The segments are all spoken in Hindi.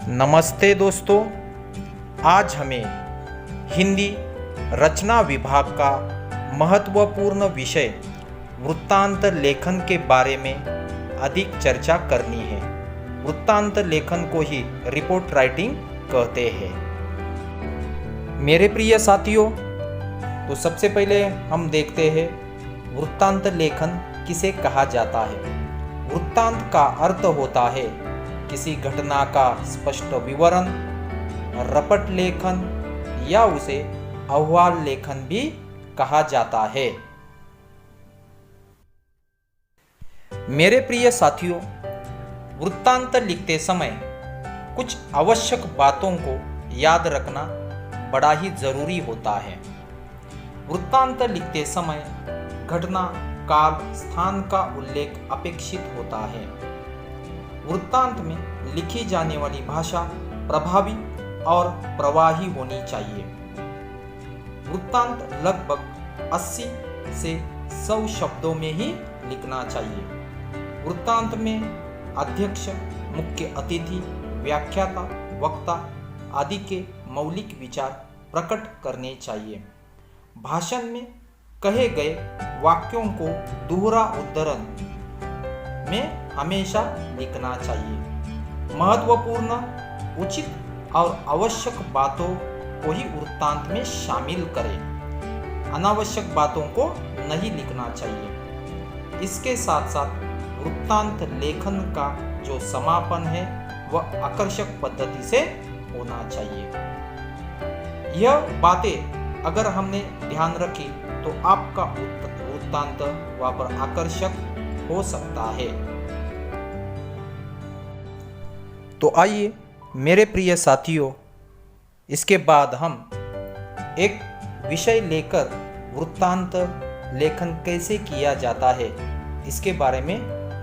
नमस्ते दोस्तों, आज हमें हिंदी रचना विभाग का महत्वपूर्ण विषय वृत्तांत लेखन के बारे में अधिक चर्चा करनी है। वृत्तांत लेखन को ही रिपोर्ट राइटिंग कहते हैं। मेरे प्रिय साथियों, तो सबसे पहले हम देखते हैं वृत्तांत लेखन किसे कहा जाता है। वृत्तांत का अर्थ होता है किसी घटना का स्पष्ट विवरण, रपट लेखन या उसे अहवाल लेखन भी कहा जाता है। मेरे प्रिय साथियों, वृत्तांत लिखते समय कुछ आवश्यक बातों को याद रखना बड़ा ही जरूरी होता है। वृत्तांत लिखते समय घटना, काल, स्थान का उल्लेख अपेक्षित होता है। वृत्तांत में लिखी जाने वाली भाषा प्रभावी और प्रवाही होनी चाहिए। वृत्तांत लगभग 80 से 100 शब्दों में ही लिखना चाहिए। वृत्तांत में अध्यक्ष, मुख्य अतिथि, व्याख्याता, वक्ता आदि के मौलिक विचार प्रकट करने चाहिए। भाषण में कहे गए वाक्यों को दोहरा उद्धरण में हमेशा लिखना चाहिए। महत्वपूर्ण, उचित और आवश्यक बातों को ही वृत्तांत में शामिल करें। अनावश्यक बातों को नहीं लिखना चाहिए। इसके साथ साथ वृत्तांत लेखन का जो समापन है वह आकर्षक पद्धति से होना चाहिए। यह बातें अगर हमने ध्यान रखी तो आपका वृत्तांत वहाँ पर आकर्षक हो सकता है। तो आइए मेरे प्रिय साथियों, इसके बाद हम एक विषय लेकर वृत्तांत लेखन कैसे किया जाता है इसके बारे में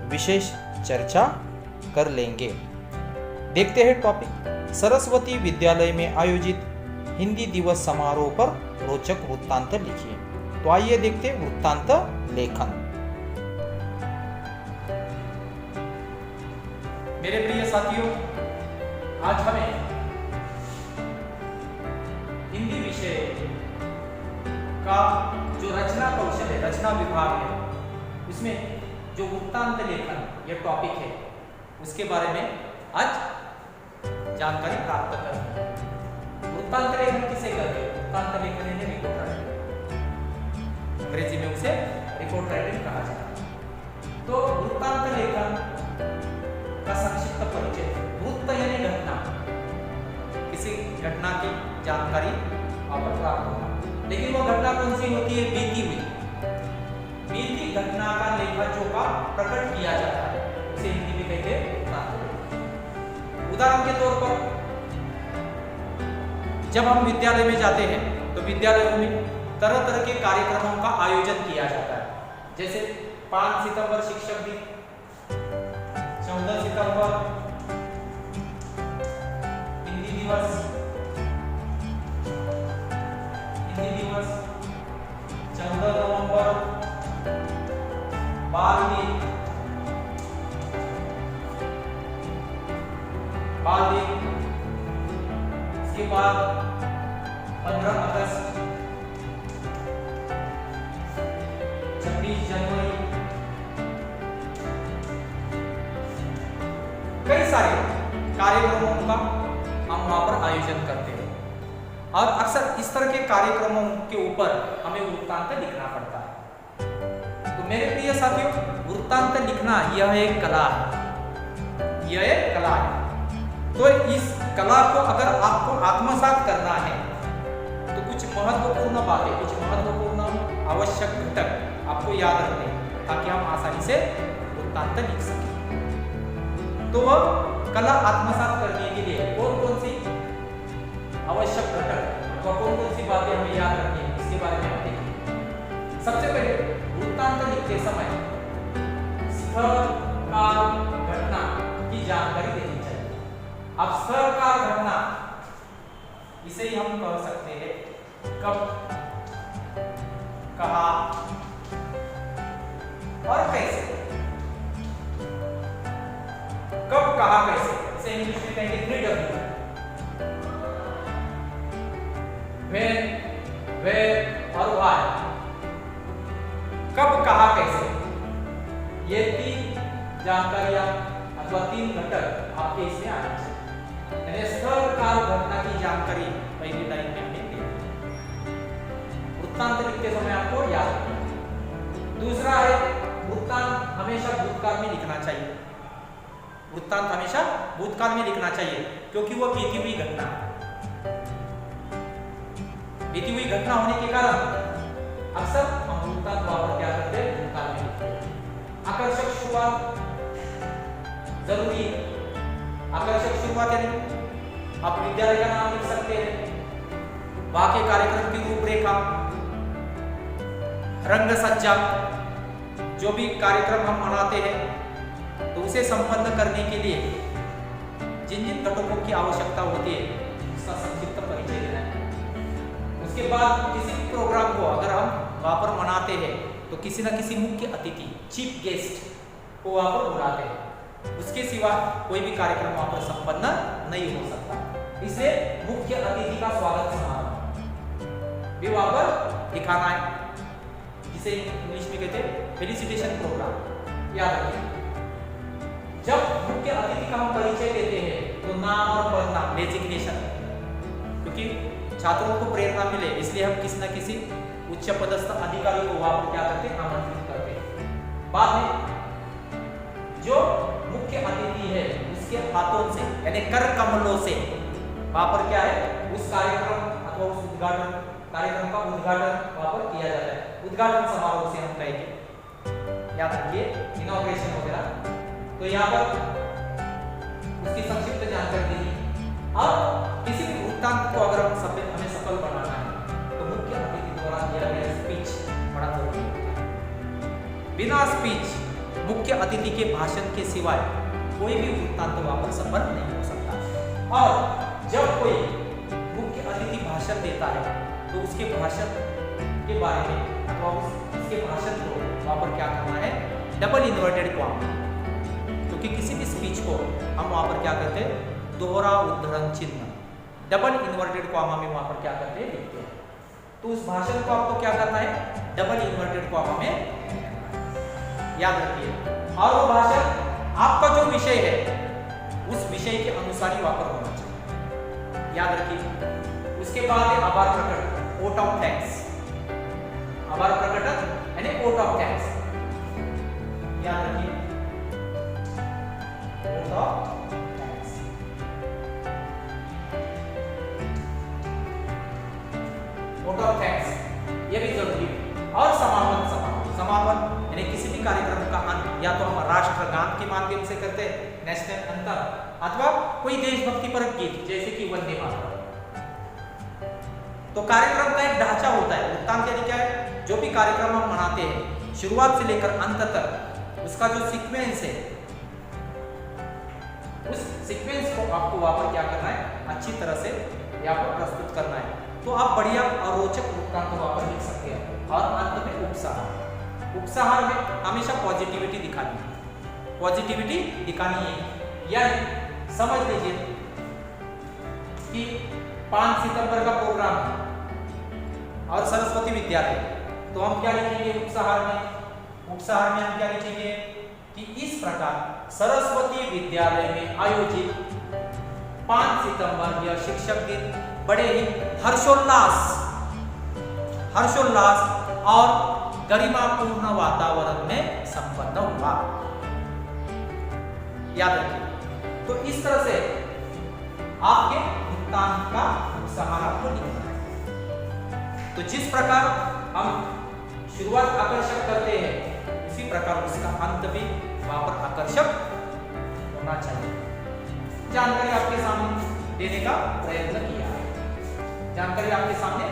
विशेष चर्चा कर लेंगे। देखते हैं टॉपिक, सरस्वती विद्यालय में आयोजित हिंदी दिवस समारोह पर रोचक वृत्तांत लिखिए। तो आइए देखते हैं वृत्तांत लेखन। मेरे प्रिय साथियों, आज हमें हिंदी विषय का जो रचना कौशल है, रचना विभाग है, उसमें जो वृत्तांत लेखन यह टॉपिक है उसके बारे में आज जानकारी प्राप्त करनी है। वृत्तांत लेखन किसे कहते हैं? वृत्तांत लेखन है रिपोर्ट राइटिंग, अंग्रेजी में उसे रिपोर्ट राइटिंग कहा जाता है। तो वृत्तांत लेखन का संक्षिप्त परिचय, वृत्त यानी घटना, किसी घटना की जानकारी आपको प्राप्त होगा, लेकिन वो घटना कौन सी होती है? बीती हुई, बीती घटना का लेखा का प्रकट किया जाता है, उसे हिंदी में कहते हैं वृत्तांत। उदाहरण के तौर पर जब हम विद्यालय में जाते हैं तो विद्यालयों में तरह तरह के कार्यक्रमों का आयोजन किया जाता है। जैसे 5 सितंबर शिक्षक दिन, 14 सितंबर हिंदी दिवस, 14 नवंबर बाल दिन, इसके बाद 15 अगस्त, 26 जनवरी, कई सारे कार्यक्रमों का हम वहां पर आयोजन करते हैं और अक्सर इस तरह के कार्यक्रमों के ऊपर हमें वृत्तांत लिखना पड़ता है। तो मेरे प्रिय साथियों, वृत्तांत लिखना यह एक कला है, यह एक कला है। तो इस कला को अगर आपको आत्मसात करना है तो कुछ महत्वपूर्ण बातें, कुछ महत्वपूर्ण आवश्यक घटक आपको याद रखने हैं ताकि हम आसानी से वृत्तांत लिख सकें। तो वह कला आत्मसात करने के लिए कौन कौन सी आवश्यक घटक व कौन कौन सी बातें हमें याद रखनी है इसके बारे में हम देखेंगे। सबसे पहले वृत्तांत लिखते समय स्थल, काल, घटना की जानकारी देनी चाहिए। अब स्थल, काल, घटना इसे ही हम कह सकते हैं कब, कहाँ और कैसे। कब, कहाँ, कैसे, इसे इंग्लिश में कहेंगे 3W। कब कहा कैसे, ये 3 जानकारियां अथवा 3 घटक आपके इसमें आने चाहिए। यानी स्थल काल घटना की जानकारी पहली लाइन में हमें देनी। वृत्तांत लिखते समय आपको याद रखना। दूसरा है वृत्तांत हमेशा भूतकाल में लिखना चाहिए। वृत्तांत हमेशा भूतकाल में लिखना चाहिए क्योंकि वह बीती हुई घटना है। बीती हुई घटना होने के कारण अक्सर हम वृत्तांत वापर क्या करते हैं, भूतकाल में लिखते हैं। आकर्षक शुरुआत जरूरी है। आकर्षक शुरुआत यानी आप विद्यालय का नाम लिख सकते हैं, वहां के कार्यक्रम की रूपरेखा, रंग सज्जा, जो भी कार्यक्रम हम मनाते हैं तो उसे संपन्न करने के लिए जिन जिन घटकों की आवश्यकता होती है उसका संक्षिप्त परिचय देना है। उसके बाद किसी भी प्रोग्राम को अगर हम वहां पर मनाते हैं तो किसी न किसी मुख्य अतिथि, चीफ गेस्ट को वहां पर बुलाते हैं। उसके सिवा कोई भी कार्यक्रम वहां पर संपन्न नहीं हो सकता। इसलिए मुख्य अतिथि का स्वागत समारोह भी वहां पर दिखाना है, जिसे इंग्लिश में कहते हैं फेलिसिटेशन प्रोग्राम। याद रखिए, जब मुख्य अतिथि का हम परिचय देते हैं तो नाम और पद नाम, डेजिग्नेशन, क्योंकि छात्रों को प्रेरणा मिले इसलिए हम किसी न किसी उच्च पदस्थ अधिकारी को वहां पर क्या करते हैं, आमंत्रित करते हैं। बाद में जो मुख्य अतिथि है उसके हाथों से यानी कर कमलों से वहां पर क्या है, उस कार्यक्रम अथवा उस उद्घाटन कार्यक्रम का उद्घाटन वहां पर किया जाता है। उद्घाटन समारोह से हम कहेंगे, याद रखिए, इनॉग्रेशन वगैरह। तो यहाँ पर उसकी संक्षिप्त जानकारी देनी। अब किसी भी वृत्तांत को अगर हमें सफल बनाना है तो मुख्य अतिथि द्वारा दिया गया स्पीच बड़ा जरूरी होता है। बिना स्पीच, मुख्य अतिथि के भाषण के सिवाय कोई भी वृत्तांत वहां पर सफल नहीं हो सकता। और जब कोई मुख्य अतिथि भाषण देता है तो उसके भाषण के बारे में अथवा उसके भाषण को वहां पर क्या करना है, डबल इन्वर्टेड कॉमा, क्योंकि किसी भी स्पीच को हम वहां पर क्या करते हैं, दोहरा उद्धरण चिन्ह डबल इन्वर्टेड कॉमा में वहां पर क्या करते हैं, लिखते हैं। तो उस भाषण को आपको क्या करना है, डबल इन्वर्टेड कॉमा में याद रखिए। और वो भाषण आपका जो विषय है उस विषय के अनुसार ही वहां पर होना चाहिए, याद रखिए। उसके बाद है आभार प्रकट, वोट ऑफ थैंक्स। आभार प्रकटन यानी वोट ऑफ थैंक्स, याद रखिए, vote of thanks. Vote of thanks ये भी जरूरी है। और समापन समापन यानी किसी भी कार्यक्रम का अंत या तो हम राष्ट्रगान के माध्यम से करते हैं, नेशनल एंथम, अथवा कोई देशभक्ति पर गीत जैसे कि वंदे मातरम। तो कार्यक्रम का एक ढांचा होता है। वृत्तांत यानी क्या है, जो भी कार्यक्रम हम मनाते हैं शुरुआत से लेकर अंत तक उसका जो सीक्वेंस है, उस सीक्वेंस को आपको वहां पर क्या करना है, अच्छी तरह से यहाँ पर प्रस्तुत करना है। तो आप बढ़िया और रोचक वृत्तांत वहां पर लिख सकते हैं। और अंत में उपसंहार। उपसंहार में हमेशा पॉजिटिविटी दिखानी है, पॉजिटिविटी दिखानी है। यानी समझ लीजिए कि 5 सितंबर का प्रोग्राम है और सरस्वती विद्यालय, तो हम क्या लिखेंगे उपसंहार में? उपसंहार में हम क्या लिखेंगे कि इस प्रकार सरस्वती विद्यालय में आयोजित 5 सितंबर यह शिक्षक दिन बड़े ही हर्षोल्लास और गरिमापूर्ण वातावरण में संपन्न हुआ। याद रखिए। तो इस तरह से आपके वृत्तांत का उपसंहार आपको लिखना है। तो जिस प्रकार हम शुरुआत आकर्षक करते हैं उसी प्रकार उसका अंत भी वहां पर आकर्षक होना चाहिए। जानकारी आपके सामने देने का प्रयत्न किया है, जानकारी आपके सामने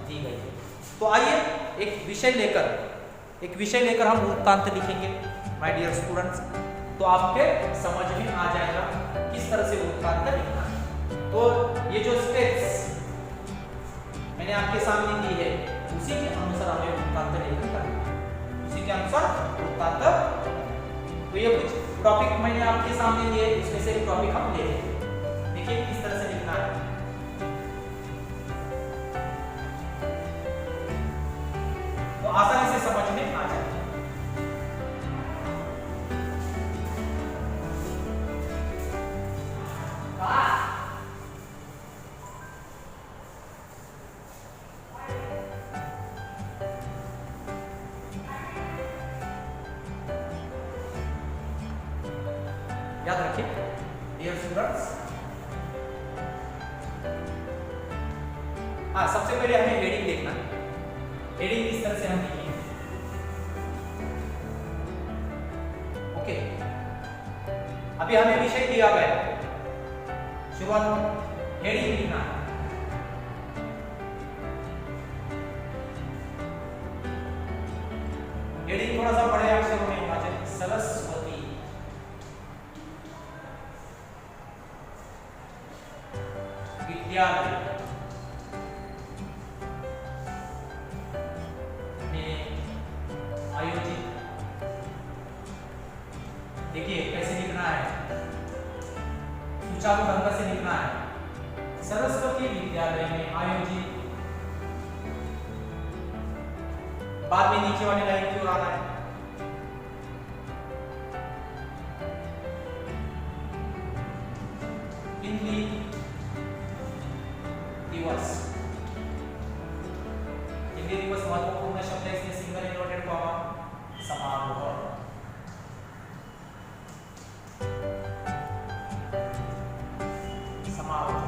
दी गई है। तो आइए एक विषय लेकर हम वृत्तांत लिखेंगे माय डियर स्टूडेंट्स। तो आपके समझ में आ जाएगा किस तरह से वृत्तांत लिखना है। तो ये जो स्टेप्स मैंने आपके सामने दी है उसी के अनुसार हमें वृत्तांत लेकर करना है, उसी के अनुसार वृत्तांत। तो ये कुछ टॉपिक मैंने आपके सामने दिए, इसमें से एक टॉपिक हम ले लेंगे। देखिए किस तरह से लिखना है। तो आसानी से समझ में आ जाए। स्टूडेंट्स? हाँ, सबसे पहले हमें हेडिंग देखना है। हेडिंग किस तरह से हम लिखेंगे? ओके, अभी हमें विषय दिया गया है, शुरुआत में हेडिंग लिखना है। हेडिंग थोड़ा सा बड़े अक्षरों में होना चाहिए। सरस्वती विद्यालय आयोजित, देखिए कैसे लिखना है, सुचारू ढंग से लिखना है। सरस्वती विद्यालय में आयोजित, बाद में नीचे वाली लाइन की ओर आना है। हिंदी दिवस, हिंदी दिवस महत्वपूर्ण शब्द है, इसलिए सिंगल इन्वर्टेड कॉमा समारोह। समारोह,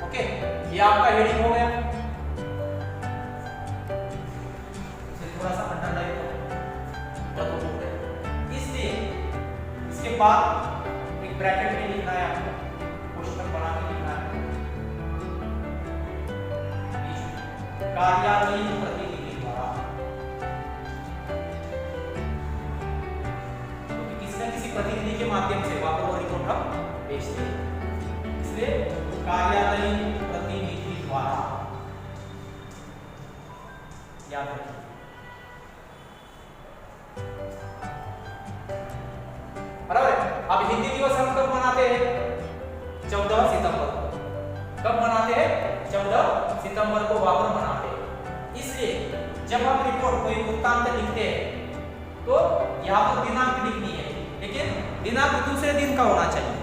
ओके, ये आपका हेडिंग हो गया। थोड़ा सा अंडरलाइन करो, इसलिए इसके बाद एक ब्रैकेट में लिखना है आपको, क्वेश्चन बना के लिखना है। कार्यालयीन प्रतिनिधि द्वारा, तो किसी न किसी प्रतिनिधि के माध्यम से वहां पर वो रिपोर्ट हम भेजते हैं, इसलिए कार्यालयीन प्रतिनिधि द्वारा, याद रखिए। बराबर है। अब हिंदी दिवस हम कब मनाते हैं? 14 सितंबर को। कब मनाते हैं? 14 सितंबर को वहां पर मनाते हैं। इसलिए जब हम रिपोर्ट कोई वृत्तांत लिखते हैं तो यहाँ पर दिनांक लिखनी है, लेकिन दिनांक दूसरे दिन का होना चाहिए,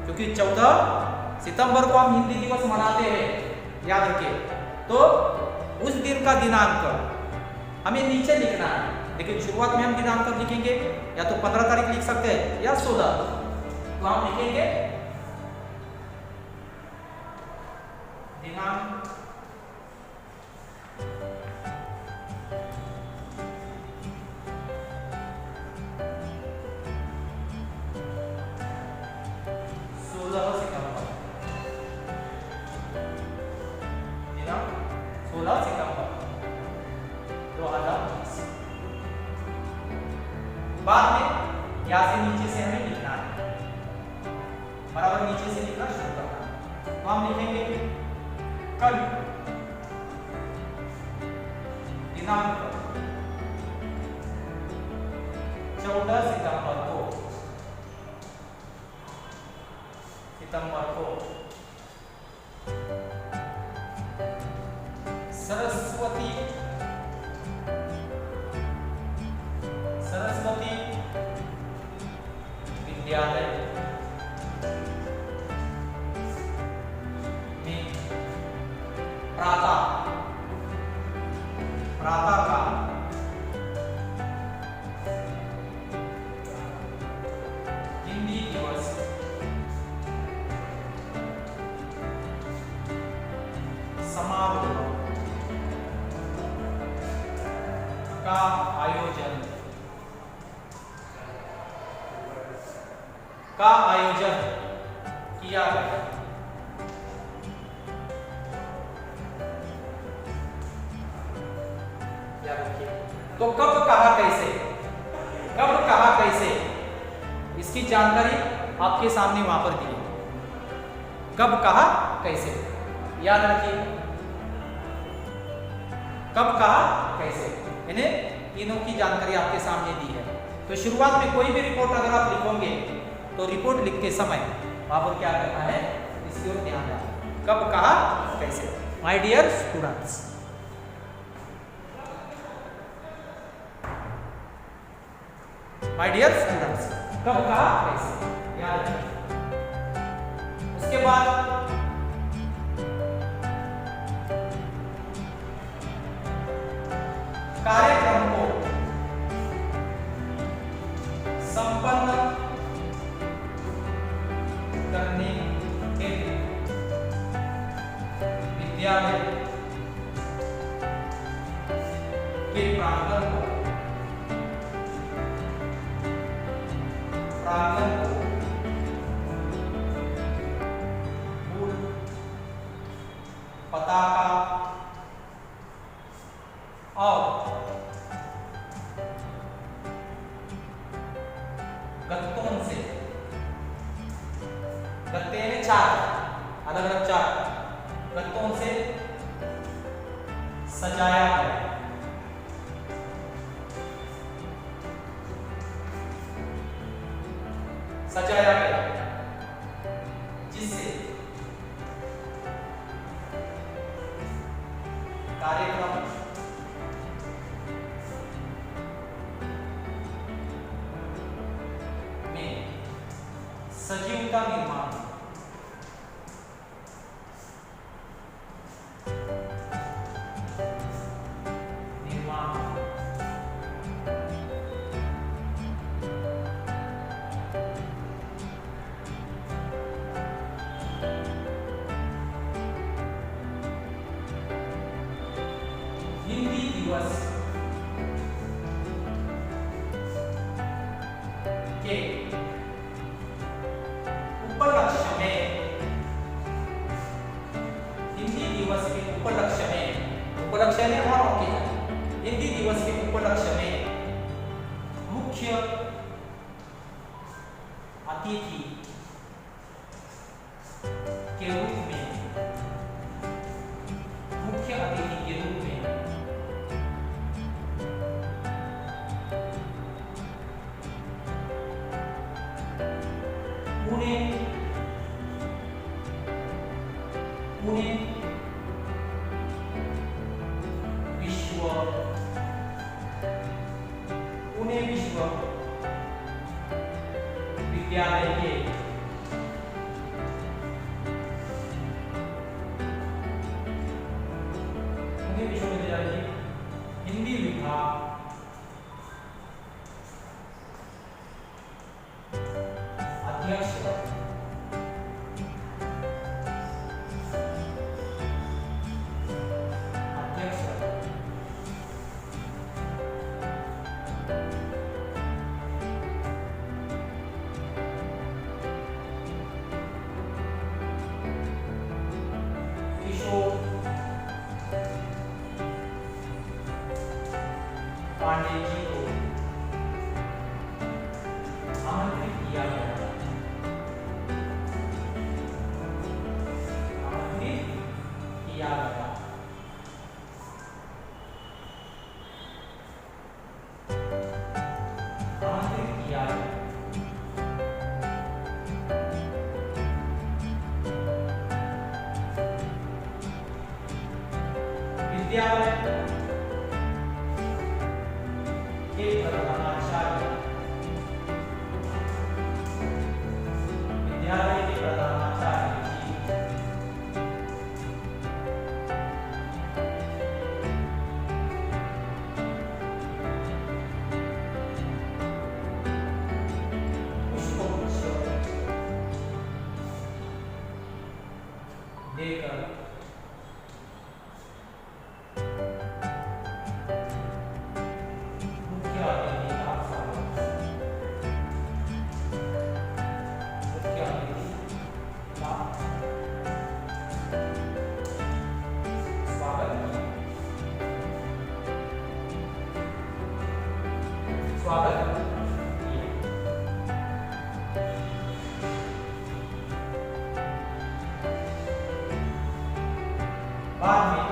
क्योंकि 14 सितंबर को हम हिंदी दिवस मनाते हैं, याद रखिए। तो उस दिन का दिनांक हमें नीचे लिखना है, लेकिन शुरुआत में हम दिनांक कब लिखेंगे? या तो 15 तारीख लिख सकते हैं या 16, तो हम लिखेंगे दिनांक 16 सितंबर, दिनांक 16 सितंबर 2020। बाद में यहां से नीचे से हमें लिखना है, बराबर नीचे से लिखना शुरू करना है। तो हम लिखेंगे कल दिनांक 14 सितंबर को सरस्वती विद्यालय में प्रातः काल हिंदी दिवस समारोह का आयोजन किया गया। याद रखिए। तो कब कहा कैसे, कब कहा कैसे, इसकी जानकारी आपके सामने वहां पर दी है। कब कहा कैसे, याद रखिए। कब कहा कैसे, इन्हें तीनों की जानकारी आपके सामने दी है। तो शुरुआत में कोई भी रिपोर्ट अगर आप लिखोगे तो रिपोर्ट लिखते समय वहां पर क्या करना है, इसकी ओर ध्यान देना। कब कहा कैसे। माय डियर स्टूडेंट्स, कब कहा कैसे, याद रखिए। उसके बाद कार्यक्रम को संपन्न करने हेतु विद्यालय के प्रांगण को फूल पताका और गत्तों से, गत्ते में 4 अलग अलग 4 गत्तों से सजाया है। सजाया गया जिससे कार्यक्रम में सजीवता निर्माण हिंदी दिवस के उपलक्ष्य में, हिंदी दिवस के उपलक्ष्य में, उपलक्ष्य ने और हिंदी दिवस के उपलक्ष्य में मुख्य अतिथि के रूप में, मुख्य अतिथि के रूप में पुणे विश्व विद्यालय के पुणे विश्वविद्यालय के हिंदी विभाग अध्यक्ष पांडे जी को आमंत्रित किया गया। आमंत्रित किया गया। आमंत्रित किया गया। विद्यालय के प्रधानाचार्य, विद्यालय के प्रधानाचार्य जी पुष्पगुच्छ देकर स्वागत किया। बाद में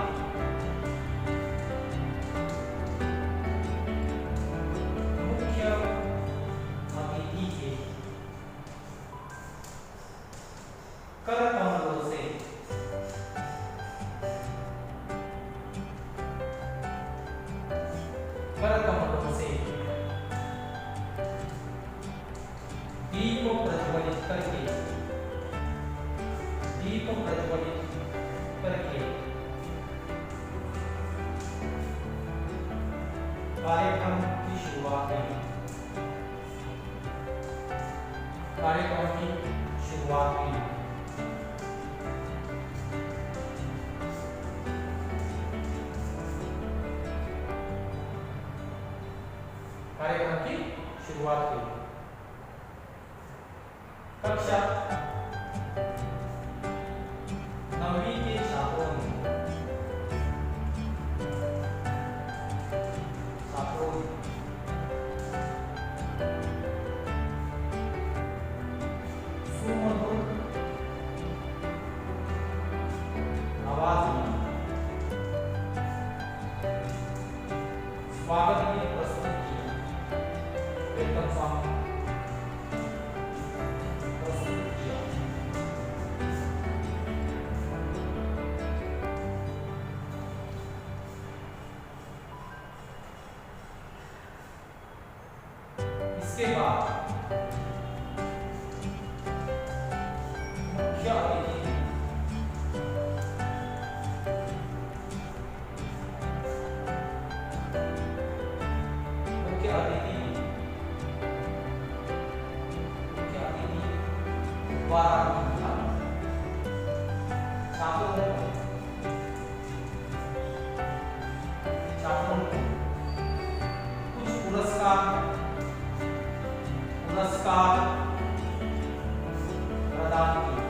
मुख्य अतिथि के कर कमलों से दीप प्रज्वलित करके कार्यक्रम की शुरुआत हुई। कार्यक्रम की शुरुआत हुई। कार्यक्रम की शुरुआत हुई। कक्षा 9वीं के छात्रों ने सुमधुर आवाज में स्वागत की प्रस्तुत किया। वेलकम सॉन्ग प्रस्तुत किया। इसके बाद मुख्य अतिथि द्वारा छात्रों को कुछ पुरस्कार प्रदान किए।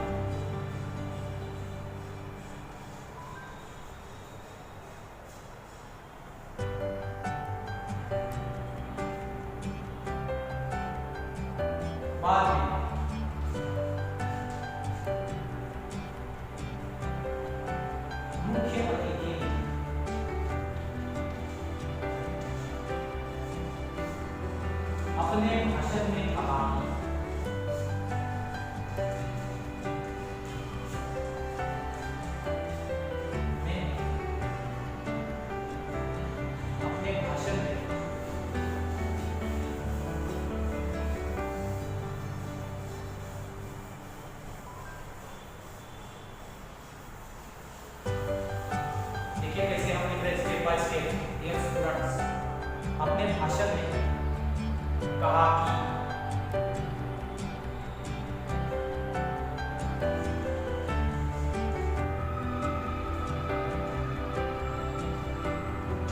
बाद में मुख्य अतिथि अपने भाषण में कहा कैसे हमने step by step dear students अपने भाषण में कहा कि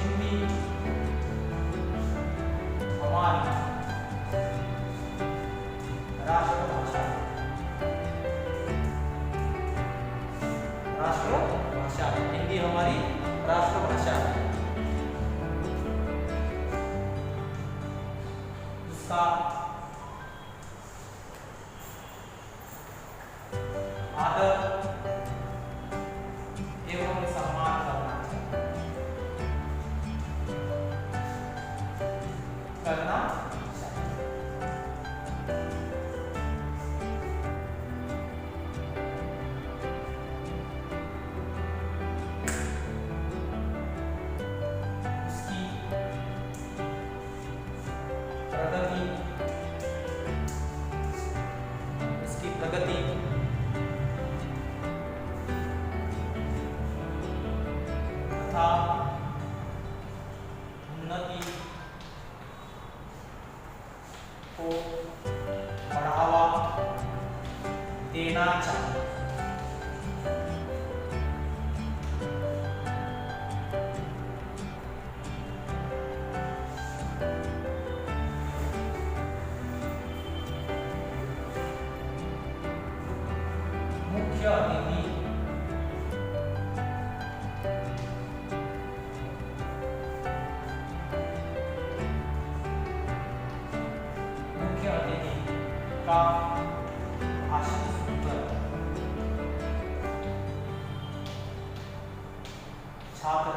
हिंदी हमारी राष्ट्रभाषा हिंदी हमारी राष्ट्रभाषा है, जिसका आदर एवं सम्मान करना चाहिए। प्रगति तथा उन्नति को बढ़ावा देना चाहिए। मुख्य अतिथि का भाषण सुनकर छात्र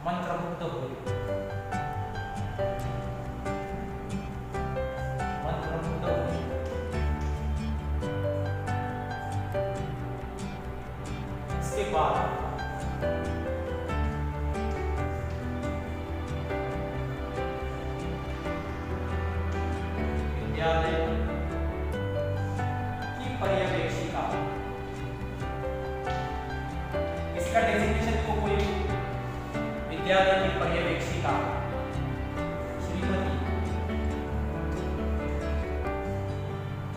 मंत्रमुग्ध हुए। इसके बाद विद्यालय की पर्यवेक्षिका, इसका डेजिग्नेशन को कोई विद्यालय की पर्यवेक्षिका श्रीमती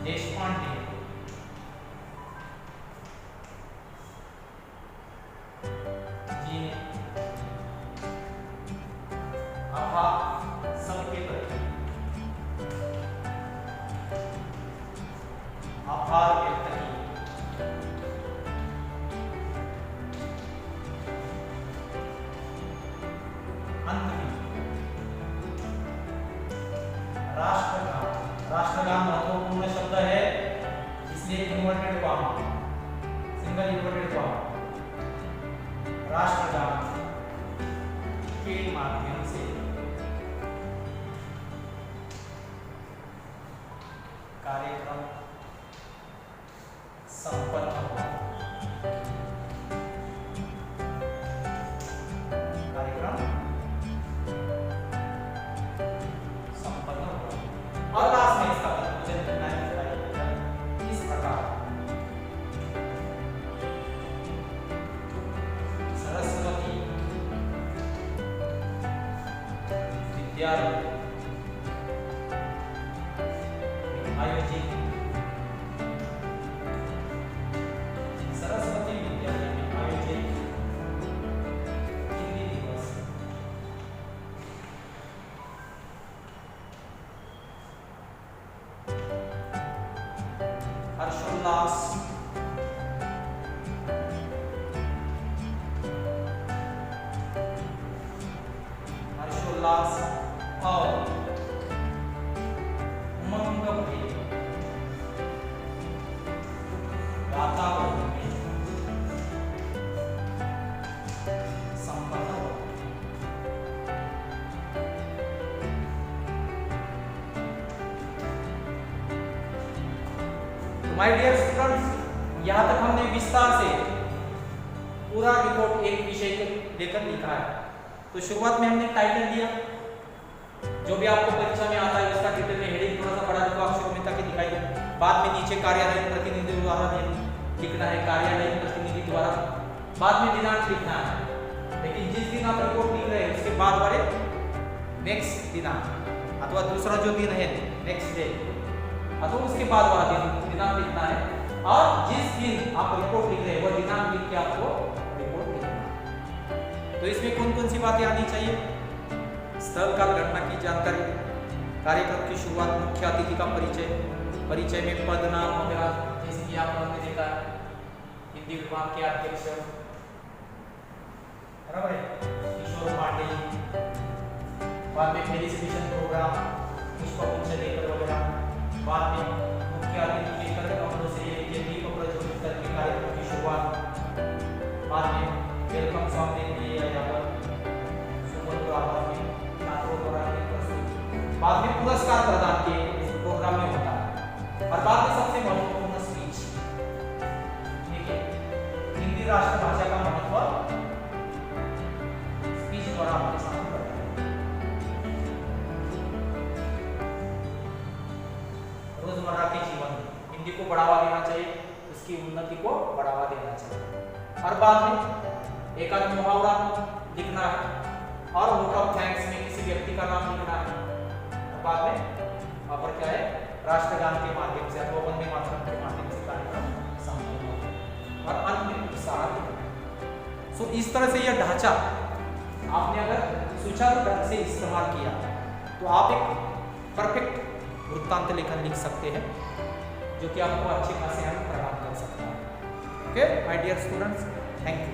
देशमुख पांडे, जी ने आभार सबके प्रति आभार व्यक्त किया। अंत में राष्ट्रगान, राष्ट्रगान महत्वपूर्ण शब्द है इसलिए inverted comma, single inverted comma, राष्ट्रगान के माध्यम से कार्यक्रम संपन्न हुआ। कार्यक्रम संपन्न हुआ और लास्ट में इसका कंक्लूजन करना है इस प्रकार। सरस्वती विद्यालय आयोजित सरस्वती विद्यालय में आयोजित हिंदी दिवस हर्षोल्लास हर्षोल्लास और उमंग भरे वातावरण में संपन्न हो। माय डियर स्टूडेंट्स, यहाँ तक हमने विस्तार से पूरा रिपोर्ट एक विषय को लेकर लिखा है। तो शुरुआत में हमने टाइटल दिया, जो भी आपको परीक्षा में आता है उसका डिटेल में हेडिंग थोड़ा सा बड़ा लिखो अक्षरों में ताकि दिखाई दे। बाद में नीचे कार्यालय प्रतिनिधि द्वारा लिखना है, कार्यालय प्रतिनिधि द्वारा। बाद में दिनांक लिखना है, लेकिन जिस दिन आप रिपोर्ट लिख रहे हैं उसके बाद वाले नेक्स्ट दिनांक अथवा दूसरा जो दिन है नेक्स्ट डे अथवा उसके बाद वाला दिनांक लिखना है। और जिस दिन आप रिपोर्ट लिख रहे हैं वो दिनांक लिख के आपको रिपोर्ट लिखना है। तो इसमें कौन कौन सी बातें आनी चाहिए? स्थल काल घटना की जानकारी, कार्यक्रम की शुरुआत, मुख्य अतिथि का परिचय, परिचय में पद नाम वगैरह, जैसे कि आप लोगों ने देखा हिंदी विभाग के अध्यक्ष बराबर है किशोर पांडे, बाद में फेलिसिटेशन प्रोग्राम, पुष्पगुच्छ लेकर वगैरह, बाद में मुख्य अतिथि लेकर कमरों से दीप प्रज्वलित करके कार्यक्रम की शुरुआत, बाद में वेलकम सॉन्ग देंगे यहाँ पर सुमधुर आवाज में छात्रों द्वारा प्रस्तुत, बाद में पुरस्कार प्रदान किए इस प्रोग्राम में होता है, और बाद में सबसे महत्वपूर्ण स्पीच। ठीक है, हिंदी राष्ट्रभाषा का महत्व स्पीच द्वारा आपके सामने बताया। रोजमर्रा के जीवन में हिंदी को बढ़ावा देना चाहिए, उसकी उन्नति को बढ़ावा देना चाहिए। और बाद में एक आध मुहावरा लिखना है और वोट ऑफ थैंक्स में किसी व्यक्ति का नाम लिखना है। और बाद में वहां पर क्या है, राष्ट्रगान के माध्यम से अथवा वंदे मातरम के माध्यम से कार्यक्रम संपन्न होगा और अंत में उपसार लिखना। सो इस तरह से यह ढांचा आपने अगर सुचारू ढंग से इस्तेमाल किया तो आप एक परफेक्ट वृत्तांत लेखन लिख सकते हैं, जो कि आपको अच्छे खासे अंक प्रदान कर सकता है। Okay my dear students, thank you.